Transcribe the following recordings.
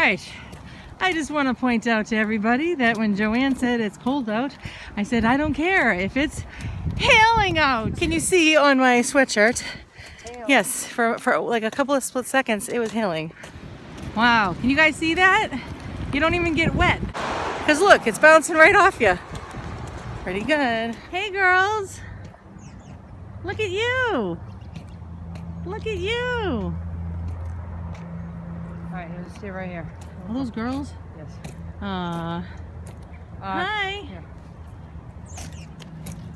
right. I just want to point out to everybody that when Joanne said it's cold out, I said I don't care if it's hailing out. Can you see on my sweatshirt? Hail. Yes, for like a couple of split seconds it was hailing. Wow, can you guys see that? You don't even get wet. Because look, it's bouncing right off you. Pretty good. Hey girls, look at you. Look at you. All right, let's stay right here. Are those girls? Yes. Hi. Here.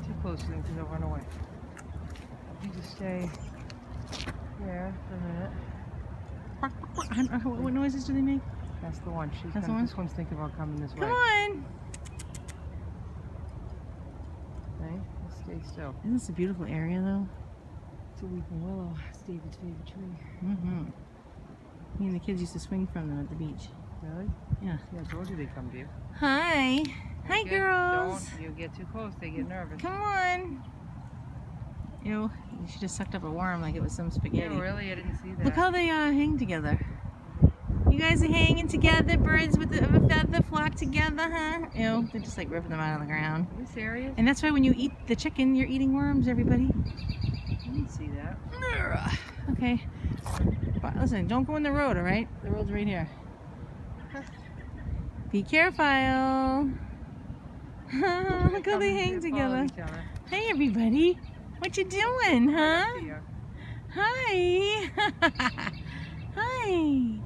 Too close to them because they'll run away. You just stay here for a minute. What noises do they make? That's the one. That's the one? This one's thinking about coming this way. Come on. Okay, let's stay still. Isn't this a beautiful area though? It's a weeping willow. It's David's favorite tree. Mm-hmm. Me and the kids used to swing from them at the beach. Really? Yeah. Yeah, I told you they'd come to you. Hi. Hi, girls. Don't you get too close, they get nervous. Come on. Ew, she just sucked up a worm like it was some spaghetti. Yeah, really? I didn't see that. Look how they hang together. You guys are hanging together, birds with a feather flock together, huh? Ew, they're just like ripping them out of the ground. Are you serious? And that's why when you eat the chicken, you're eating worms, everybody. I didn't see that. Okay. But listen, don't go in the road, alright? The road's right here. Be careful. Look how they hang together. Hey everybody. What you doing, huh? Hi. Hi.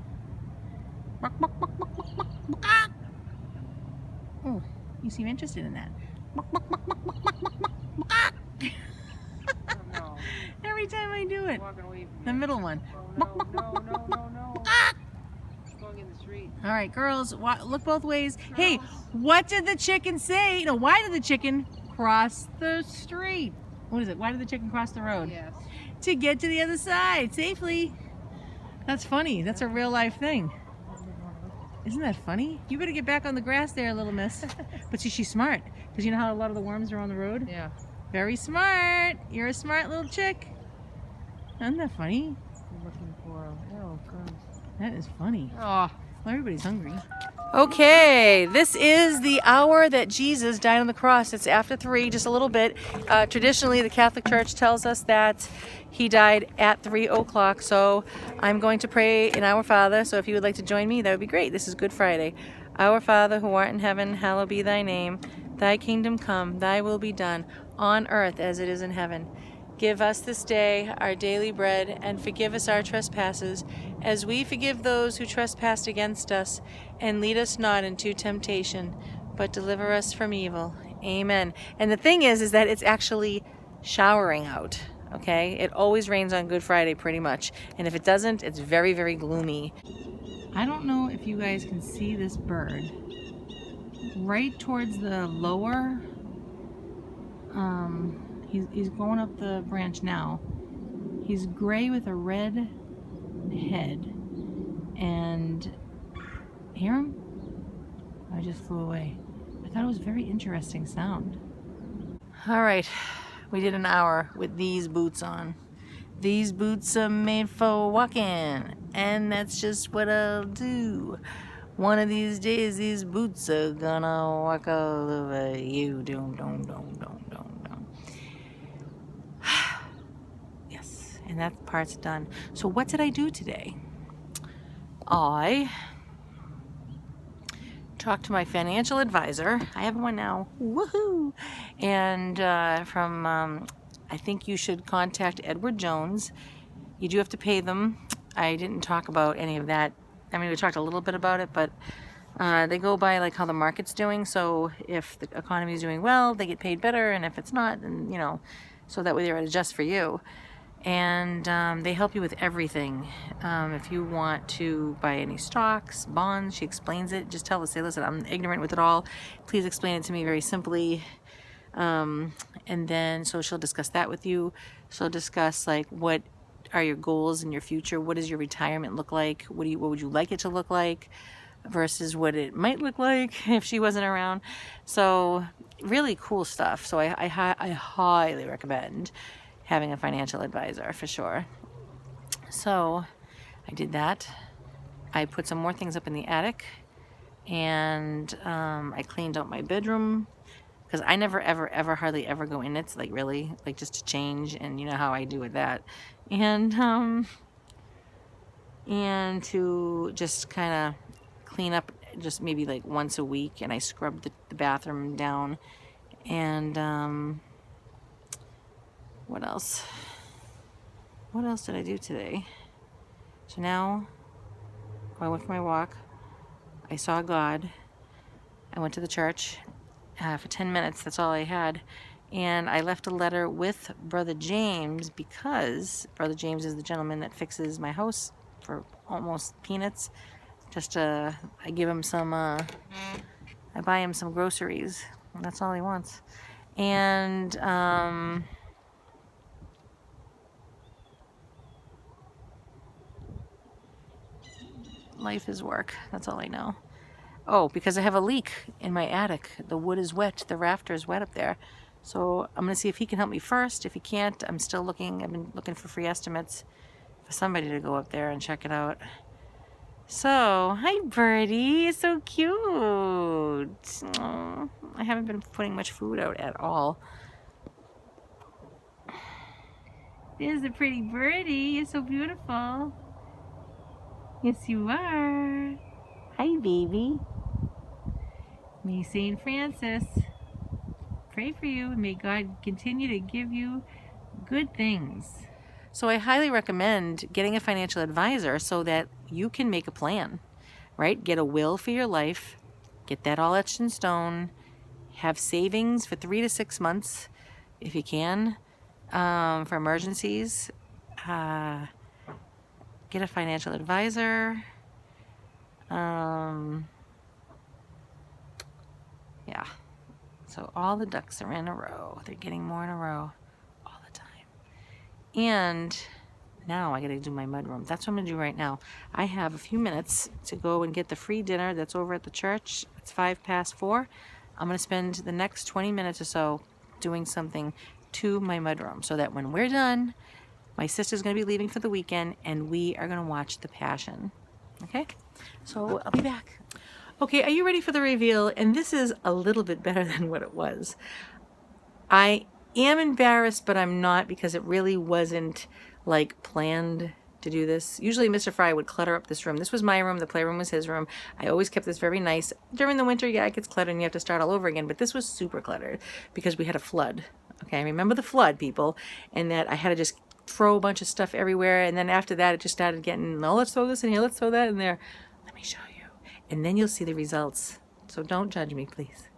Oh, you seem interested in that. No. Every time I do it. The middle one. No. Going in the street. All right, girls, look both ways. Girls. Hey, what did the chicken say? No, why did the chicken cross the street? What is it? Why did the chicken cross the road? Yes. To get to the other side safely. That's funny. That's a real life thing. Isn't that funny? You better get back on the grass there, little miss. But see, she's smart. Because you know how a lot of the worms are on the road? Yeah. Very smart. You're a smart little chick. Isn't that funny? I'm looking for gross. That is funny. Oh. Well, everybody's hungry. Okay, this is the hour that Jesus died on the cross. It's after 3, just a little bit. Traditionally, the Catholic Church tells us that he died at 3 o'clock. So I'm going to pray in Our Father. So if you would like to join me, that would be great. This is Good Friday. Our Father, who art in heaven, hallowed be thy name. Thy kingdom come, thy will be done, on earth as it is in heaven. Give us this day our daily bread, and forgive us our trespasses, as we forgive those who trespass against us. And lead us not into temptation, but deliver us from evil. Amen. And the thing is that it's actually showering out, okay? It always rains on Good Friday, pretty much. And if it doesn't, it's very, very gloomy. I don't know if you guys can see this bird. Right towards the lower, he's going up the branch now. He's gray with a red head. And hear him? I just flew away. I thought it was a very interesting sound. All right, we did an hour with these boots on. These boots are made for walking, and that's just what I'll do. One of these days, these boots are gonna walk all over you. Yes, and that part's done. So what did I do today? I talked to my financial advisor. I have one now. Woohoo! And from, I think you should contact Edward Jones. You do have to pay them. I didn't talk about any of that. I mean, we talked a little bit about it, but they go by like how the market's doing. So if the economy is doing well, they get paid better, and if it's not, then so that way they're adjust for you. And they help you with everything. If you want to buy any stocks, bonds, she explains it. Just tell her, say, listen, I'm ignorant with it all. Please explain it to me very simply. And then so she'll discuss that with you. She'll discuss like what are your goals in your future? What does your retirement look like? What would you like it to look like versus what it might look like if she wasn't around? So really cool stuff. So I highly recommend having a financial advisor for sure. So I did that. I put some more things up in the attic, and I cleaned out my bedroom because I never ever hardly ever go in it, like really, like just to change, and you know how I do with that, and to just kind of clean up just maybe like once a week, and I scrubbed the bathroom down, and what else? What else did I do today? So now I went for my walk. I saw God. I went to the church for 10 minutes. That's all I had. And I left a letter with Brother James because Brother James is the gentleman that fixes my house for almost peanuts. Just I give him some, I buy him some groceries. And that's all he wants. And life is work. That's all I know. Oh, because I have a leak in my attic. The wood is wet. The rafter is wet up there. So I'm going to see if he can help me first. If he can't, I'm still looking. I've been looking for free estimates for somebody to go up there and check it out. So, hi Birdie. You're so cute. Aw, I haven't been putting much food out at all. There's a pretty birdie. You're so beautiful. Yes, you are. Hi, baby. May St. Francis pray for you, and may God continue to give you good things. So I highly recommend getting a financial advisor so that you can make a plan, right? Get a will for your life, get that all etched in stone, have savings for 3 to 6 months if you can, for emergencies. Get a financial advisor. Yeah. So all the ducks are in a row. They're getting more in a row all the time. And now I gotta do my mudroom. That's what I'm gonna do right now. I have a few minutes to go and get the free dinner that's over at the church. It's 4:05. I'm gonna spend the next 20 minutes or so doing something to my mudroom so that when we're done, my sister's gonna be leaving for the weekend and we are gonna watch The Passion. Okay? So I'll be back. Okay, are you ready for the reveal? And this is a little bit better than what it was. I am embarrassed, but I'm not, because it really wasn't like planned to do this. Usually Mr. Fry would clutter up this room. This was my room, the playroom was his room. I always kept this very nice. During the winter, yeah, it gets cluttered and you have to start all over again, but this was super cluttered because we had a flood. Okay, I remember the flood, people, and that I had to just throw a bunch of stuff everywhere, and then after that it just started getting, no, let's throw this in here, let's throw that in there. Let me show you. And then you'll see the results. So don't judge me, please.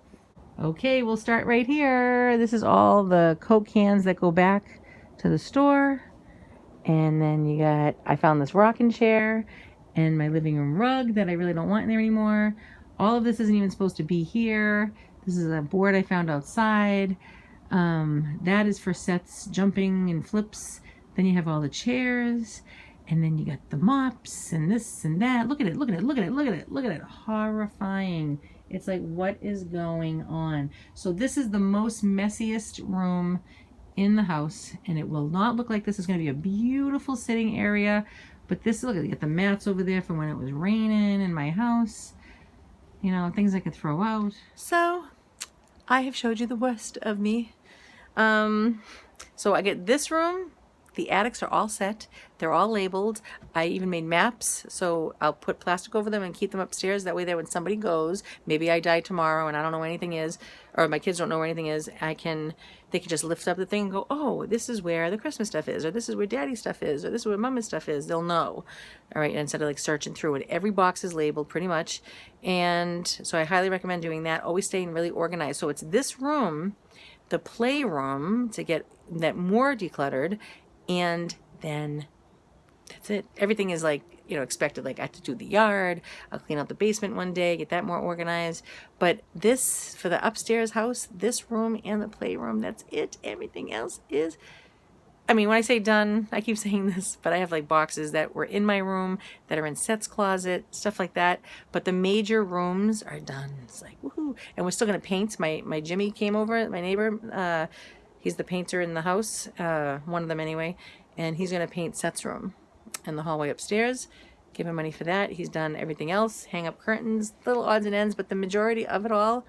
Okay, we'll start right here. This is all the Coke cans that go back to the store. And then you got, I found this rocking chair and my living room rug that I really don't want in there anymore. All of this isn't even supposed to be here. This is a board I found outside. That is for Seth's jumping and flips. Then you have all the chairs. And then you got the mops and this and that. Look at it, look at it, look at it, look at it, look at it. Horrifying. It's like, what is going on? So this is the most messiest room in the house, and it will not look like this. Is going to be a beautiful sitting area. But this, look at it, you got the mats over there for when it was raining in my house. You know, things I could throw out. So I have showed you the worst of me. So I get this room. The attics are all set. They're all labeled. I even made maps, so I'll put plastic over them and keep them upstairs. That way, when somebody goes, maybe I die tomorrow and I don't know where anything is, or my kids don't know where anything is, they can just lift up the thing and go, oh, this is where the Christmas stuff is, or this is where Daddy's stuff is, or this is where Mama's stuff is. They'll know, all right, instead of like searching through it. Every box is labeled pretty much, and so I highly recommend doing that. Always staying really organized. So it's this room, the playroom, to get that more decluttered. And then that's it. Everything is like, you know, expected. Like I have to do the yard. I'll clean out the basement one day, get that more organized. But this, for the upstairs house, this room and the playroom, that's it. Everything else is, I mean, when I say done, I keep saying this, but I have like boxes that were in my room that are in Seth's closet, stuff like that. But the major rooms are done. It's like, woohoo. And we're still going to paint. My Jimmy came over, my neighbor, he's the painter in the house, one of them anyway, and he's going to paint Seth's room and the hallway upstairs. give him money for that. He's done everything else, hang up curtains, little odds and ends, but the majority of it all,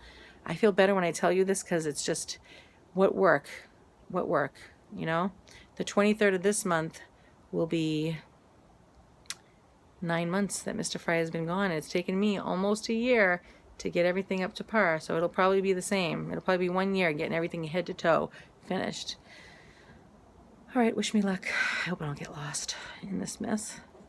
I feel better when I tell you this because it's just what work, you know? The 23rd of this month will be 9 months that Mr. Fry has been gone. It's taken me almost a year to get everything up to par, so it'll probably be the same. It'll probably be 1 year getting everything head to toe finished. All right, wish me luck. I hope I don't get lost in this mess.